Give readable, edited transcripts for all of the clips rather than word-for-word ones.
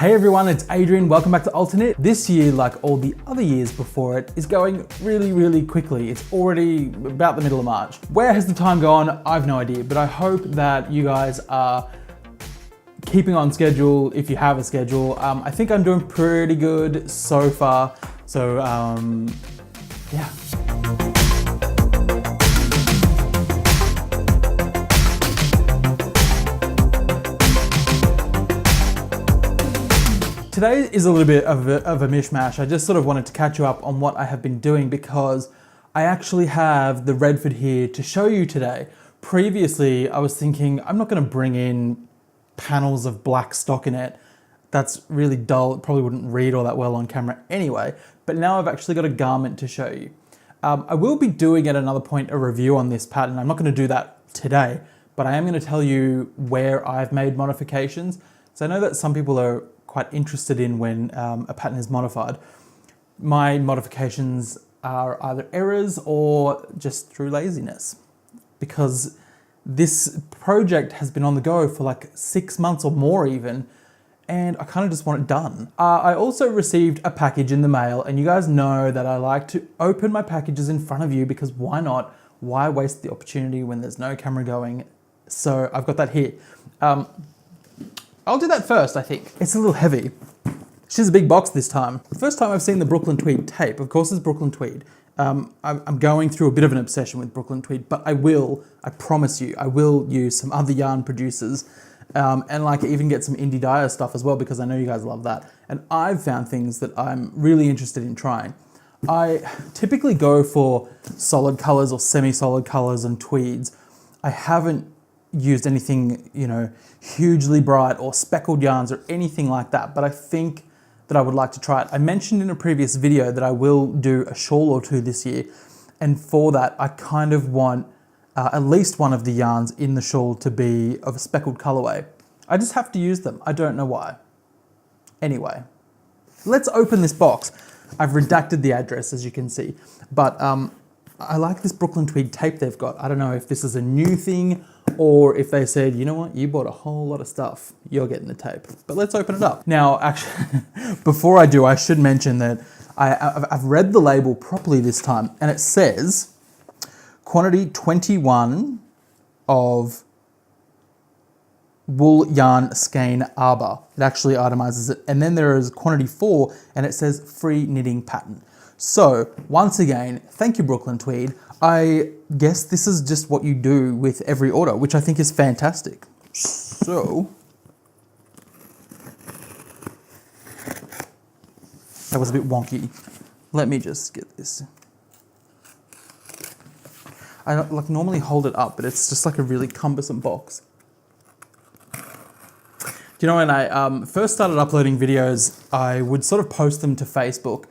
Hey everyone, it's Adrian. Welcome back to ALTERKNIT. This year, like all the other years before it, is going really quickly. It's already about the middle of March. Where has the time gone? I've no idea, but I hope that you guys are keeping on schedule if you have a schedule. I think I'm doing pretty good so far. So, yeah. Today is a little bit of a mishmash. I just sort of wanted to catch you up on what I have been doing because I actually have the Redford here to show you today. Previously, I was thinking I'm not going to bring in panels of black stock in it. That's really dull. It probably wouldn't read all that well on camera anyway, but now I've actually got a garment to show you. I will be doing at another point a review on this pattern. I'm not going to do that today, but I am going to tell you where I've made modifications. So I know that some people are quite interested in when a pattern is modified. My modifications are either errors or just through laziness, because this project has been on the go for like 6 months or more even, and I kind of just want it done. I also received a package in the mail, and you guys know that I like to open my packages in front of you because why not? Why waste the opportunity when there's no camera going? So I've got that here. I'll do that first, I think. It's a little heavy. She's a big box this time. The first time I've seen the Brooklyn Tweed tape, of course it's Brooklyn Tweed. I'm going through a bit of an obsession with Brooklyn Tweed, but I promise you, I will use some other yarn producers and like even get some indie dyer stuff as well, because I know you guys love that. And I've found things that I'm really interested in trying. I typically go for solid colors or semi-solid colors and tweeds. I haven't used anything, you know, hugely bright or speckled yarns or anything like that, but I think that I would like to try it. I mentioned in a previous video that I will do a shawl or two this year, and for that I kind of want at least one of the yarns in the shawl to be of a speckled colorway. I just have to use them. I don't know why. Anyway, let's open this box. I've redacted the address, as you can see, but I like this Brooklyn Tweed tape they've got. I don't know if this is a new thing or if they said, you know what, you bought a whole lot of stuff, you're getting the tape. But let's open it up. Now, actually, before I do, I should mention that I've read the label properly this time, and it says quantity 21 of wool yarn skein arbor. It actually itemizes it. And then there is quantity 4, and it says free knitting pattern. So once again, thank you, Brooklyn Tweed. I guess this is just what you do with every order, which I think is fantastic. So, that was a bit wonky. Let me just get this. I like normally hold it up, but it's just like a really cumbersome box. Do you know, when I first started uploading videos, I would sort of post them to Facebook,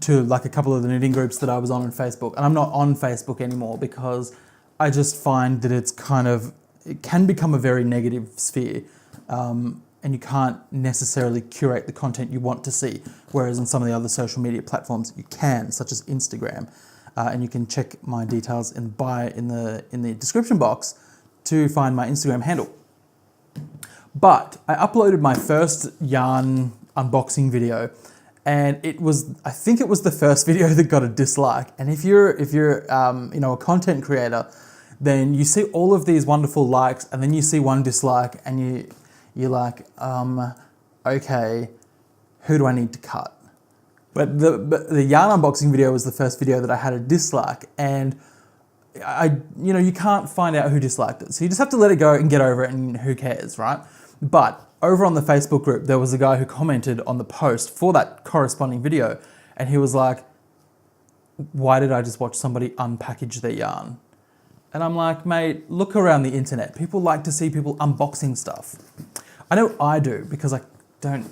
to like a couple of the knitting groups that I was on Facebook. And I'm not on Facebook anymore because I just find that it's kind of, it can become a very negative sphere. And you can't necessarily curate the content you want to see. Whereas on some of the other social media platforms you can, such as Instagram. And you can check my details in the description box to find my Instagram handle. But I uploaded my first yarn unboxing video, and it was, I think it was the first video that got a dislike. And if you're you know, a content creator, then you see all of these wonderful likes, and then you see one dislike, and you're like, okay, who do I need to cut? But the yarn unboxing video was the first video that I had a dislike, and you know, you can't find out who disliked it. So you just have to let it go and get over it, and who cares, right? But over on the Facebook group, there was a guy who commented on the post for that corresponding video, and he was like, why did I just watch somebody unpackage their yarn? And I'm like, mate, look around the internet. People like to see people unboxing stuff. I know I do, because I can't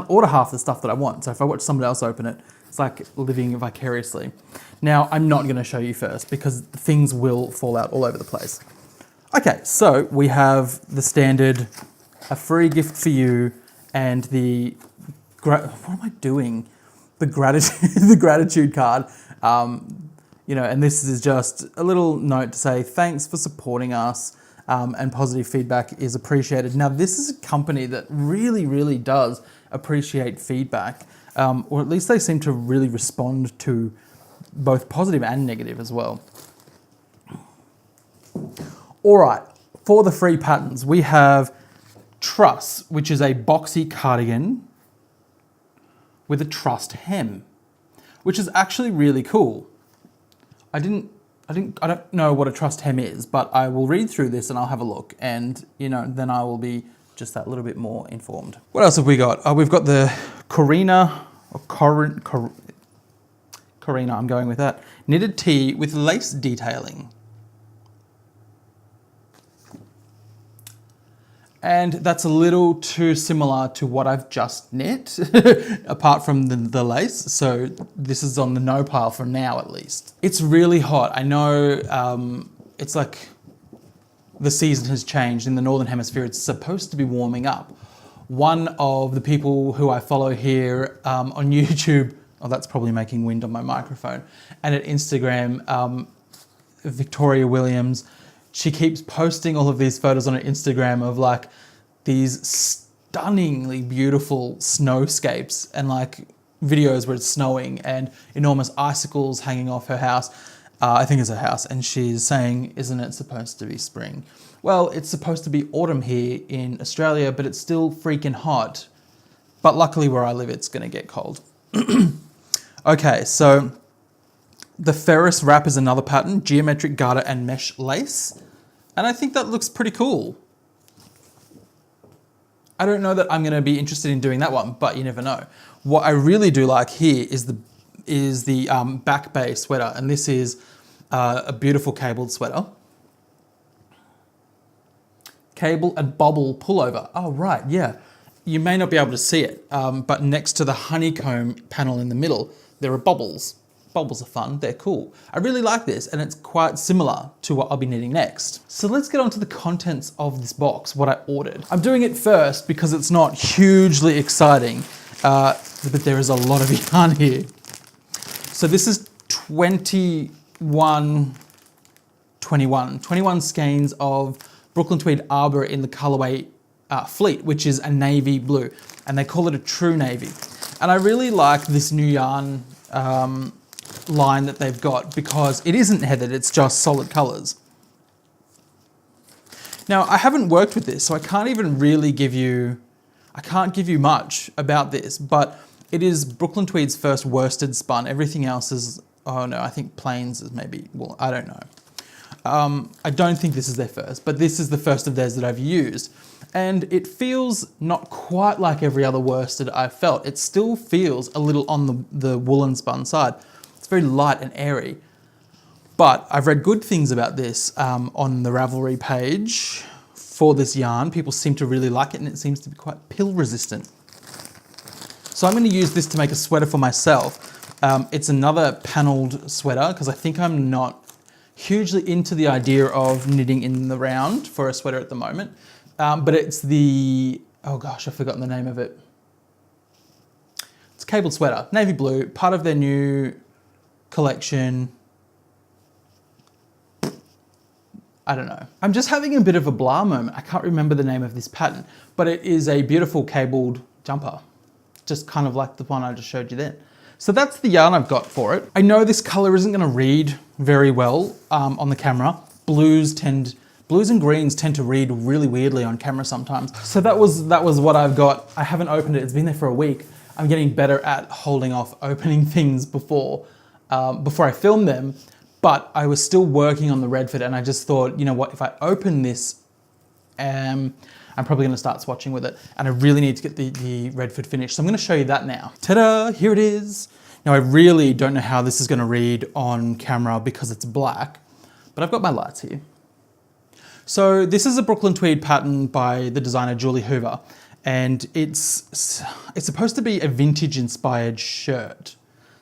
order half the stuff that I want. So if I watch somebody else open it, it's like living vicariously. Now, I'm not gonna show you first because things will fall out all over the place. Okay, so we have the standard, a free gift for you, and the, what am I doing? The gratitude card. You know, and this is just a little note to say thanks for supporting us. and positive feedback is appreciated. Now, this is a company that really, really does appreciate feedback, or at least they seem to really respond to both positive and negative as well. All right, for the free patterns, we have Truss, which is a boxy cardigan with a trussed hem, which is actually really cool. I don't know what a trussed hem is, but I will read through this and I'll have a look, and then I will be just that little bit more informed. What else have we got? We've got the Corina, I'm going with that. Knitted tee with lace detailing. And that's a little too similar to what I've just knit, apart from the lace. So this is on the no pile for now, at least. It's really hot. I know it's like the season has changed. In the Northern Hemisphere, it's supposed to be warming up. One of the people who I follow here on YouTube, oh, that's probably making wind on my microphone, and at Instagram, Victoria Williams, she keeps posting all of these photos on her Instagram of like these stunningly beautiful snowscapes and like videos where it's snowing and enormous icicles hanging off her house. I think it's her house. And she's saying, isn't it supposed to be spring? Well, it's supposed to be autumn here in Australia, but it's still freaking hot. But luckily where I live, it's gonna get cold. Okay, so the Ferriss Wrap is another pattern, geometric garter and mesh lace. And I think that looks pretty cool. I don't know that I'm gonna be interested in doing that one, but you never know. What I really do like here is the back bay sweater, and this is a beautiful cabled sweater. Cable and bobble pullover. Oh, right, yeah. You may not be able to see it, but next to the honeycomb panel in the middle, there are bobbles. Bobbles are fun, they're cool. I really like this, and it's quite similar to what I'll be knitting next. So let's get on to the contents of this box, what I ordered. I'm doing it first because it's not hugely exciting, but there is a lot of yarn here. So this is 21 skeins of Brooklyn Tweed Arbor in the colorway Fleet, which is a navy blue, and they call it a true navy. And I really like this new yarn line that they've got because it isn't heathered, it's just solid colors. Now, I haven't worked with this, so I can't even really give you much about this, but it is Brooklyn Tweed's first worsted spun. Everything else is, oh no, I think Plains is maybe, well, I don't know. I don't think this is their first, but this is the first of theirs that I've used. And it feels not quite like every other worsted I've felt. It still feels a little on the woolen spun side. It's very light and airy. But I've read good things about this on the Lavalier page for this yarn. People seem to really like it, and it seems to be quite pill resistant. So I'm going to use this to make a sweater for myself. It's another panelled sweater because I think I'm not hugely into the idea of knitting in the round for a sweater at the moment. But it's the, oh gosh, I've forgotten the name of it. It's a cabled sweater, navy blue, part of their new collection. I don't know. I'm just having a bit of a blah moment. I can't remember the name of this pattern, but it is a beautiful cabled jumper, just kind of like the one I just showed you then. So that's the yarn I've got for it. I know this color isn't gonna read very well on the camera. Blues and greens tend to read really weirdly on camera sometimes. So that was what I've got. I haven't opened it, it's been there for a week. I'm getting better at holding off opening things before I film them, but I was still working on the Redford, and I just thought, you know what, if I open this, I'm probably gonna start swatching with it, and I really need to get the Redford finished. So I'm gonna show you that now. Ta-da, here it is. Now I really don't know how this is gonna read on camera because it's black, but I've got my lights here. So this is a Brooklyn Tweed pattern by the designer Julie Hoover, and it's supposed to be a vintage inspired shirt.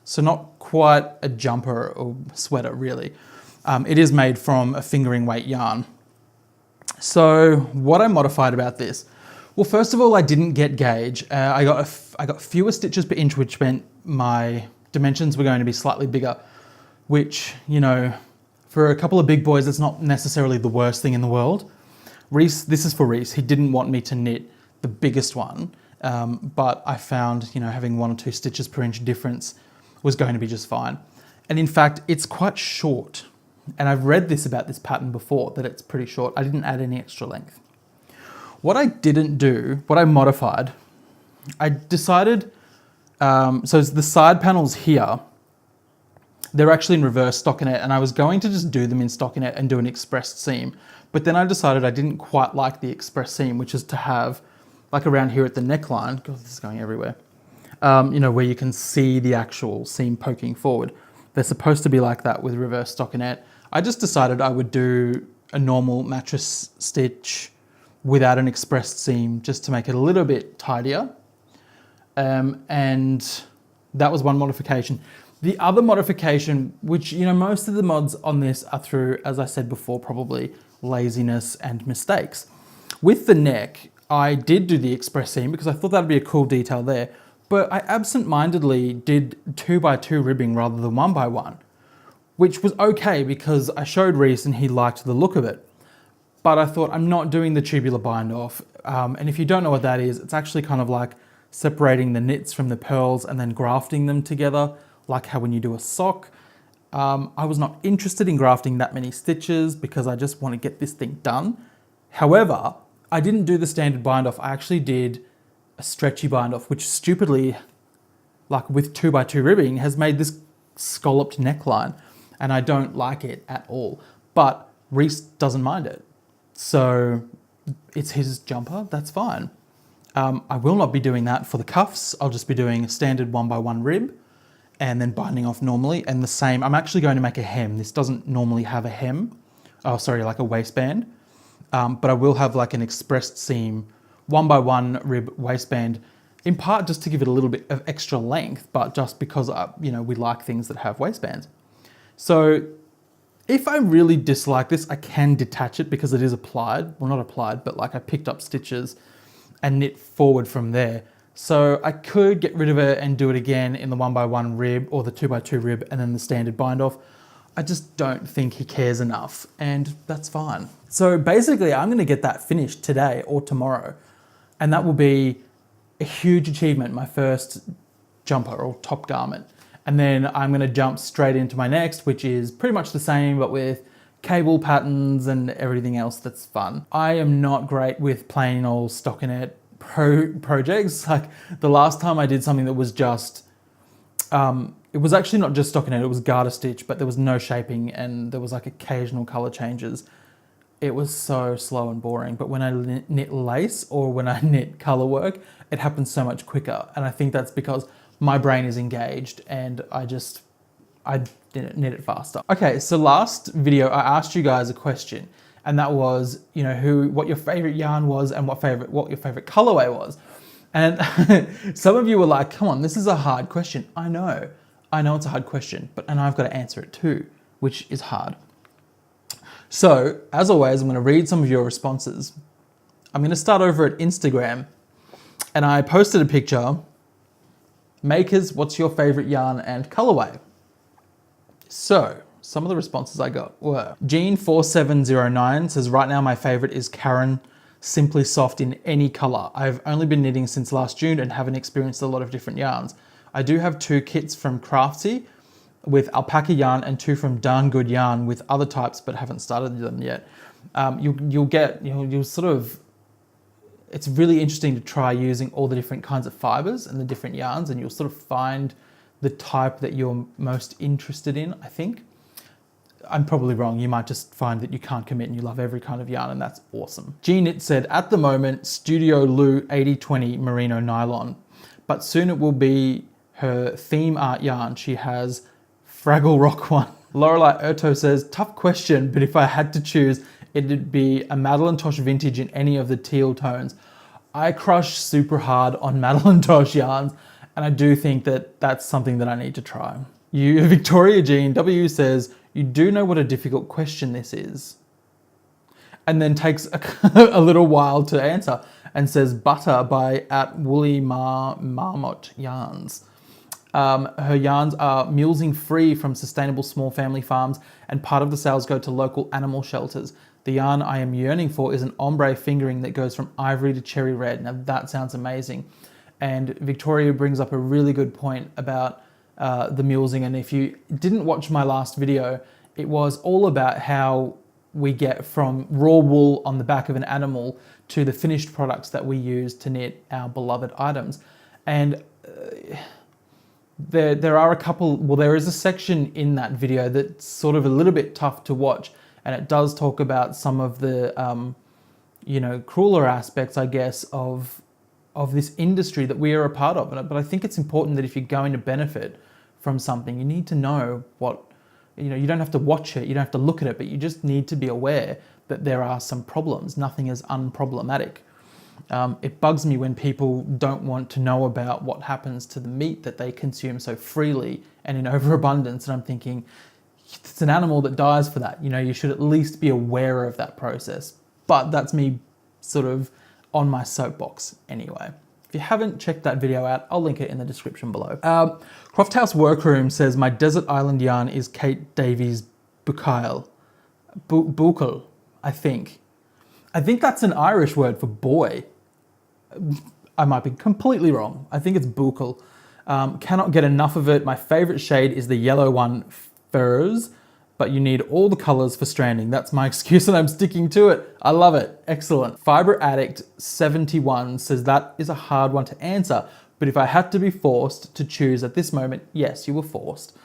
So not quite a jumper or sweater really. It is made from a fingering weight yarn. So what I modified about this, well, first of all, I didn't get gauge. I got fewer stitches per inch, which meant my dimensions were going to be slightly bigger, which, you know, for a couple of big boys, it's not necessarily the worst thing in the world. Reese, this is for Reese. He didn't want me to knit the biggest one, but I found, having 1 or 2 stitches per inch difference was going to be just fine. And in fact, it's quite short. And I've read this about this pattern before, that it's pretty short. I didn't add any extra length. What I didn't do, what I modified, I decided, so the side panels here, they're actually in reverse stockinette, and I was going to just do them in stockinette and do an expressed seam. But then I decided I didn't quite like the express seam, which is to have, like around here at the neckline, God, this is going everywhere, where you can see the actual seam poking forward. They're supposed to be like that with reverse stockinette. I just decided I would do a normal mattress stitch without an expressed seam, just to make it a little bit tidier. And that was one modification. The other modification, which, most of the mods on this are through, as I said before, probably laziness and mistakes. With the neck, I did do the express seam because I thought that'd be a cool detail there, but I absent-mindedly did 2x2 ribbing rather than 1x1, which was okay because I showed Reese and he liked the look of it. But I thought, I'm not doing the tubular bind off. And if you don't know what that is, it's actually kind of like separating the knits from the pearls and then grafting them together, like how when you do a sock. I was not interested in grafting that many stitches because I just want to get this thing done. However, I didn't do the standard bind off. I actually did a stretchy bind off, which stupidly, like with 2x2 ribbing, has made this scalloped neckline, and I don't like it at all. But Reese doesn't mind it. So it's his jumper, that's fine. I will not be doing that for the cuffs. I'll just be doing a standard 1x1 rib and then binding off normally, and the same. I'm actually going to make a hem. This doesn't normally have a hem. Oh, sorry, like a waistband. But I will have like an expressed seam 1x1 rib waistband, in part just to give it a little bit of extra length, but just because, we like things that have waistbands. So if I really dislike this, I can detach it because it is applied. Well, not applied, but like I picked up stitches and knit forward from there. So I could get rid of it and do it again in the 1x1 rib or the 2x2 rib and then the standard bind off. I just don't think he cares enough, and that's fine. So basically I'm gonna get that finished today or tomorrow, and that will be a huge achievement, my first jumper or top garment. And then I'm gonna jump straight into my next, which is pretty much the same, but with cable patterns and everything else that's fun. I am not great with plain old stockinette projects. Like the last time I did something that was just, it was actually not just stockinette, it was garter stitch, but there was no shaping and there was like occasional color changes. It was so slow and boring. But when I knit lace or when I knit color work, it happens so much quicker. And I think that's because my brain is engaged and I knit it faster. Okay, so last video I asked you guys a question, and that was, what your favorite yarn was and what your favorite colorway was. And some of you were like, come on, this is a hard question. I know it's a hard question, and I've got to answer it too, which is hard. So as always, I'm going to read some of your responses. I'm going to start over at Instagram, and I posted a picture. Makers, what's your favorite yarn and colorway? So some of the responses I got were, Jean4709 says, right now my favorite is Karen Simply Soft in any color. I've only been knitting since last June and haven't experienced a lot of different yarns. I do have 2 kits from Craftsy with alpaca yarn and 2 from Darn Good Yarn with other types, but haven't started them yet. You'll sort of, it's really interesting to try using all the different kinds of fibers and the different yarns, and you'll sort of find the type that you're most interested in, I think. I'm probably wrong. You might just find that you can't commit and you love every kind of yarn, and that's awesome. G-Knit said, at the moment, Studio Lou 8020 Merino Nylon, but soon it will be her theme art yarn. She has Fraggle Rock one. Lorelei Erto says, tough question, but if I had to choose, it'd be a Madeline Tosh vintage in any of the teal tones. I crush super hard on Madeline Tosh yarns, and I do think that that's something that I need to try. Victoria Jean W says, you do know what a difficult question this is. And then takes a little while to answer and says, butter by at Woolly Marmot Yarns. Her yarns are mulesing free from sustainable small family farms, and part of the sales go to local animal shelters. The yarn I am yearning for is an ombre fingering that goes from ivory to cherry red. Now that sounds amazing. And Victoria brings up a really good point about the mulesing. And if you didn't watch my last video, it was all about how we get from raw wool on the back of an animal to the finished products that we use to knit our beloved items. And there are a couple, well, there is a section in that video that's sort of a little bit tough to watch, and it does talk about some of the, you know, crueler aspects, I guess, of this industry that we are a part of. But I think it's important that if you're going to benefit from something, you need to know what, you know, you don't have to watch it, you don't have to look at it, but you just need to be aware that there are some problems. Nothing is unproblematic. It bugs me when people don't want to know about what happens to the meat that they consume so freely and in overabundance. And I'm thinking, it's an animal that dies for that. You know, you should at least be aware of that process. But that's me sort of on my soapbox anyway. If you haven't checked that video out, I'll link it in the description below. Croft House Workroom says, my desert island yarn is Kate Davies Bucaille. Bucaille, I think. I think that's an Irish word for boy. I might be completely wrong. I think it's bucaille. Cannot get enough of it. My favorite shade is the yellow one, Ferriss, but you need all the colors for stranding. That's my excuse and I'm sticking to it. I love it. Excellent. Fiber Addict 71 says that is a hard one to answer, but if I had to be forced to choose at this moment, yes, you were forced,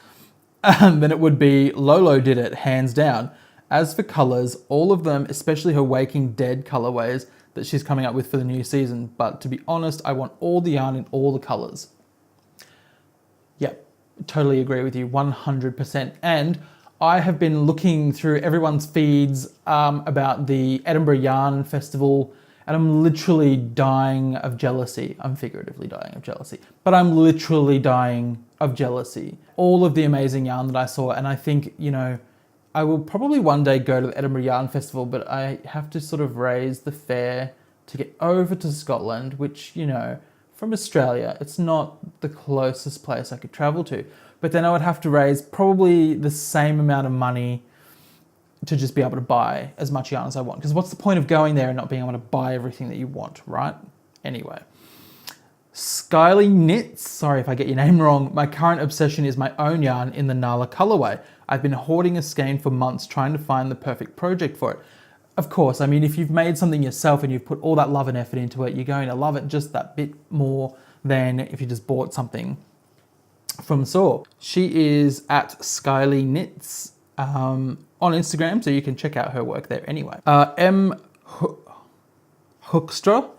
then it would be Lolo did it, hands down. As for colors, all of them, especially her Waking Dead colorways that she's coming up with for the new season. But to be honest, I want all the yarn in all the colors. Yep, totally agree with you, 100%. And I have been looking through everyone's feeds about the Edinburgh Yarn Festival, and I'm literally dying of jealousy. I'm figuratively dying of jealousy, but I'm literally dying of jealousy. All of the amazing yarn that I saw, and I think, you know, I will probably one day go to the Edinburgh Yarn Festival, but I have to sort of raise the fare to get over to Scotland, which, you know, from Australia, it's not the closest place I could travel to. But then I would have to raise probably the same amount of money to just be able to buy as much yarn as I want. Because what's the point of going there and not being able to buy everything that you want, right? Anyway. Skyly Knits, sorry if I get your name wrong. My current obsession is my own yarn in the Nala colorway. I've been hoarding a skein for months trying to find the perfect project for it. Of course, I mean, if you've made something yourself and you've put all that love and effort into it, you're going to love it just that bit more than if you just bought something from Saw. She is at Skyly Knits on Instagram, so you can check out her work there anyway. M. Hoekstra.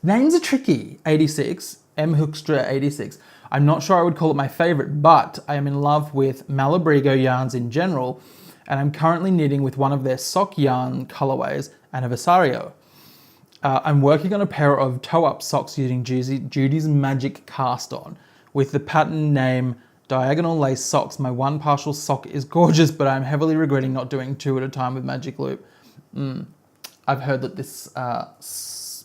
Names are tricky. 86. M. Hoekstra 86. I'm not sure I would call it my favorite, but I am in love with Malabrigo yarns in general, and I'm currently knitting with one of their sock yarn colorways, Anniversario. I'm working on a pair of toe-up socks using Judy's Magic Cast On with the pattern name Diagonal Lace Socks. My one partial sock is gorgeous, but I'm heavily regretting not doing two at a time with Magic Loop. I've heard that this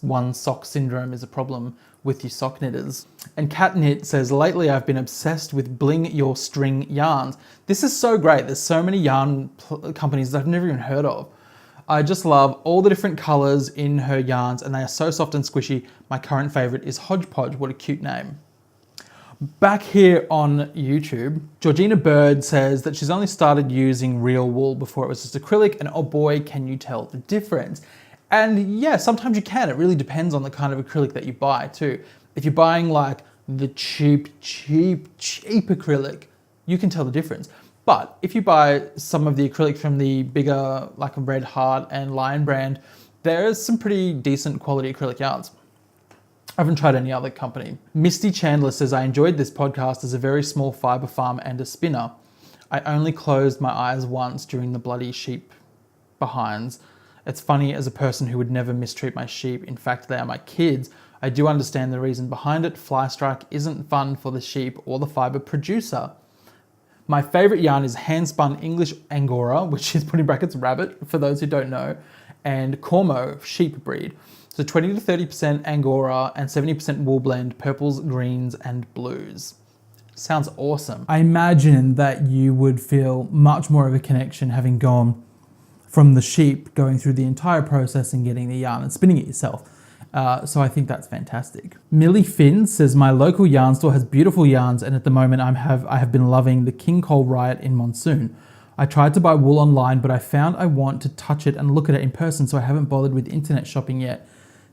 one sock syndrome is a problem with you sock knitters. And Cat Knit says, lately I've been obsessed with Bling Your String yarns. This is so great. There's so many yarn companies that I've never even heard of. I just love all the different colors in her yarns and they are so soft and squishy. My current favorite is Hodgepodge. What a cute name. Back here on YouTube, Georgina Bird says that she's only started using real wool before it was just acrylic, and oh boy, can you tell the difference. And yeah, sometimes you can. It really depends on the kind of acrylic that you buy too. If you're buying like the cheap acrylic, you can tell the difference. But if you buy some of the acrylic from the bigger, like a Red Heart and Lion brand, there's some pretty decent quality acrylic yarns. I haven't tried any other company. Misty Chandler says, I enjoyed this podcast as a very small fiber farm and a spinner. I only closed my eyes once during the bloody sheep behinds. It's funny, as a person who would never mistreat my sheep, in fact they are my kids, I do understand the reason behind it. Fly strike isn't fun for the sheep or the fiber producer. My favorite yarn is hand-spun English Angora, which is put in brackets rabbit for those who don't know, and Cormo sheep breed. So 20 to 30% Angora and 70% wool blend, purples, greens, and blues. Sounds awesome. I imagine that you would feel much more of a connection having gone from the sheep, going through the entire process and getting the yarn and spinning it yourself. So I think that's fantastic. Millie Finn says, my local yarn store has beautiful yarns, and at the moment I have been loving the King Cole Riot in Monsoon. I tried to buy wool online, but I found I want to touch it and look at it in person, so I haven't bothered with internet shopping yet.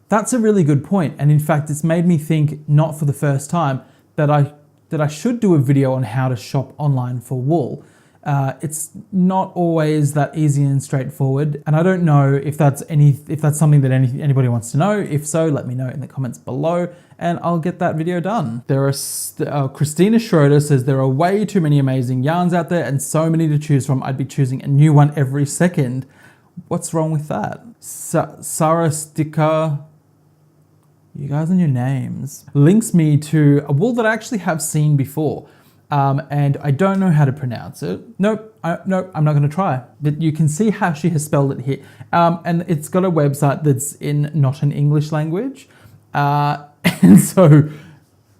That's a really good point, and in fact it's made me think, not for the first time, that I should do a video on how to shop online for wool. It's not always that easy and straightforward, and I don't know if that's something that anybody wants to know. If so, let me know in the comments below, and I'll get that video done. Christina Schroeder says, there are way too many amazing yarns out there and so many to choose from. I'd be choosing a new one every second. What's wrong with that? Sarah Sticker, you guys and your names, links me to a wool that I actually have seen before. And I don't know how to pronounce it. Nope, I'm not going to try. But you can see how she has spelled it here. And it's got a website that's in not an English language. And so,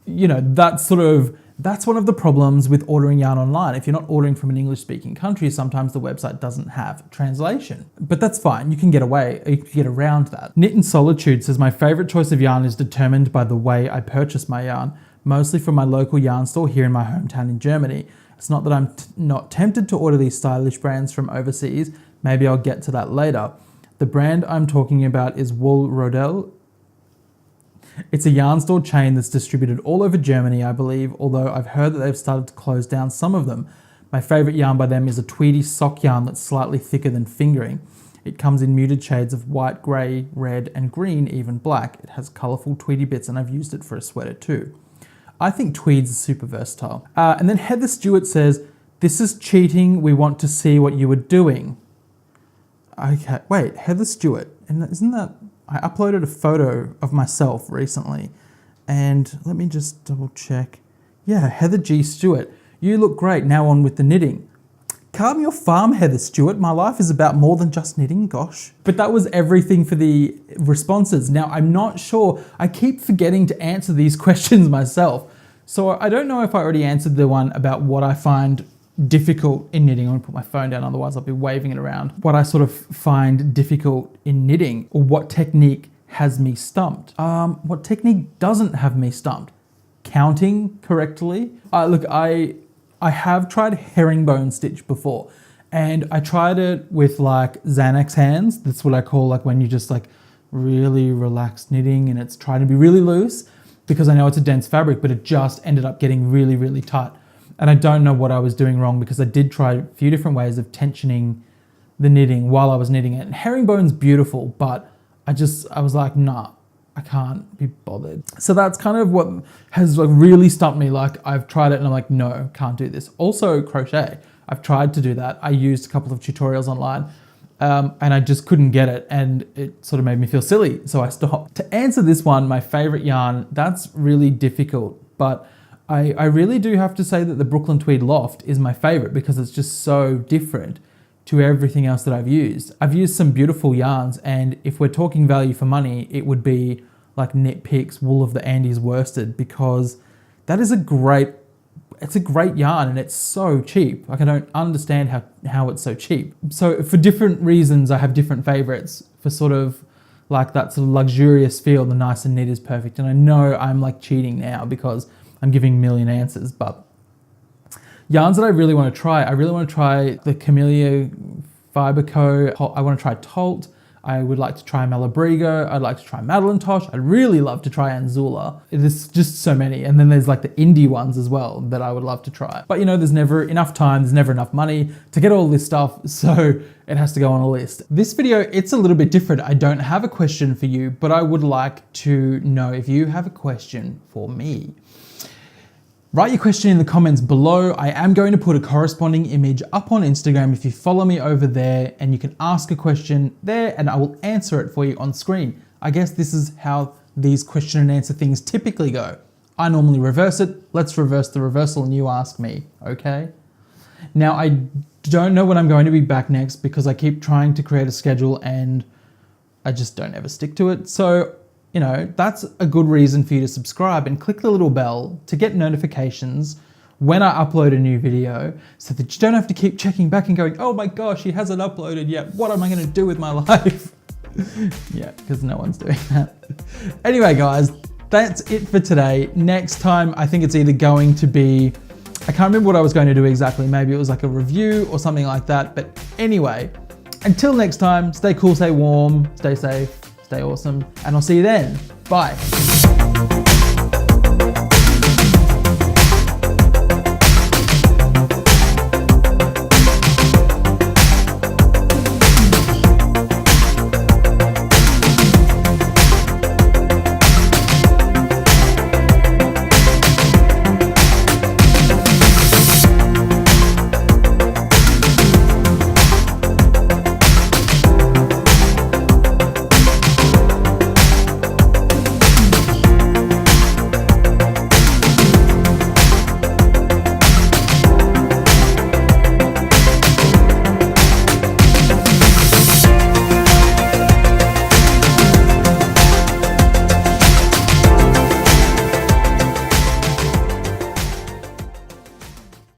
you know, that's one of the problems with ordering yarn online. If you're not ordering from an English-speaking country, sometimes the website doesn't have translation. But that's fine. You can get around that. Knit in Solitude says, my favorite choice of yarn is determined by the way I purchase my yarn, mostly from my local yarn store here in my hometown in Germany. It's not that I'm not tempted to order these stylish brands from overseas. Maybe I'll get to that later. The brand I'm talking about is Wool Rodel. It's a yarn store chain that's distributed all over Germany, I believe, although I've heard that they've started to close down some of them. My favorite yarn by them is a Tweedy sock yarn that's slightly thicker than fingering. It comes in muted shades of white, grey, red, and green, even black. It has colourful Tweedy bits, and I've used it for a sweater too. I think Tweed's super versatile. And then Heather Stewart says, this is cheating. We want to see what you were doing. Okay, wait, Heather Stewart. And isn't that... I uploaded a photo of myself recently, and let me just double check. Yeah, Heather G. Stewart. You look great. Now on with the knitting. Calm your farm, Heather Stewart. My life is about more than just knitting, gosh. But that was everything for the responses. Now, I'm not sure. I keep forgetting to answer these questions myself. So I don't know if I already answered the one about what I find difficult in knitting. I'm gonna put my phone down, otherwise I'll be waving it around. What I sort of find difficult in knitting, or what technique has me stumped. What technique doesn't have me stumped? Counting correctly. Look, I have tried herringbone stitch before, and I tried it with like Xanax hands. That's what I call like when you just like really relax knitting and it's trying to be really loose, because I know it's a dense fabric, but it just ended up getting really, really tight. And I don't know what I was doing wrong, because I did try a few different ways of tensioning the knitting while I was knitting it. And herringbone's beautiful, but I was like, nah, I can't be bothered. So that's kind of what has like really stumped me. Like I've tried it and I'm like, no, can't do this. Also crochet, I've tried to do that. I used a couple of tutorials online and I just couldn't get it, and it sort of made me feel silly. So I stopped. To answer this one, my favorite yarn, that's really difficult, but I really do have to say that the Brooklyn Tweed Loft is my favorite, because it's just so different to everything else that I've used. I've used some beautiful yarns, and if we're talking value for money, it would be like Knit Picks Wool of the Andes Worsted, because that is it's a great yarn and it's so cheap. Like I don't understand how it's so cheap. So for different reasons, I have different favorites for sort of like that sort of luxurious feel. The nice and neat is perfect. And I know I'm like cheating now because I'm giving a million answers, but yarns that I really want to try the Camellia Fiber Co. I want to try Tolt. I would like to try Malabrigo. I'd like to try Madeline Tosh. I'd really love to try Anzula. There's just so many. And then there's like the indie ones as well that I would love to try. But you know, there's never enough time, there's never enough money to get all this stuff, so it has to go on a list. This video, it's a little bit different. I don't have a question for you, but I would like to know if you have a question for me. Write your question in the comments below. I am going to put a corresponding image up on Instagram if you follow me over there, and you can ask a question there and I will answer it for you on screen. I guess this is how these question and answer things typically go. I normally reverse it. Let's reverse the reversal and you ask me, okay? Now, I don't know when I'm going to be back next, because I keep trying to create a schedule and I just don't ever stick to it. So, you know, that's a good reason for you to subscribe and click the little bell to get notifications when I upload a new video so that you don't have to keep checking back and going, oh my gosh, he hasn't uploaded yet. What am I gonna do with my life? Yeah, because no one's doing that. Anyway, guys, that's it for today. Next time, I think it's either going to be, I can't remember what I was going to do exactly. Maybe it was like a review or something like that. But anyway, until next time, stay cool, stay warm, stay safe, stay awesome, and I'll see you then. Bye.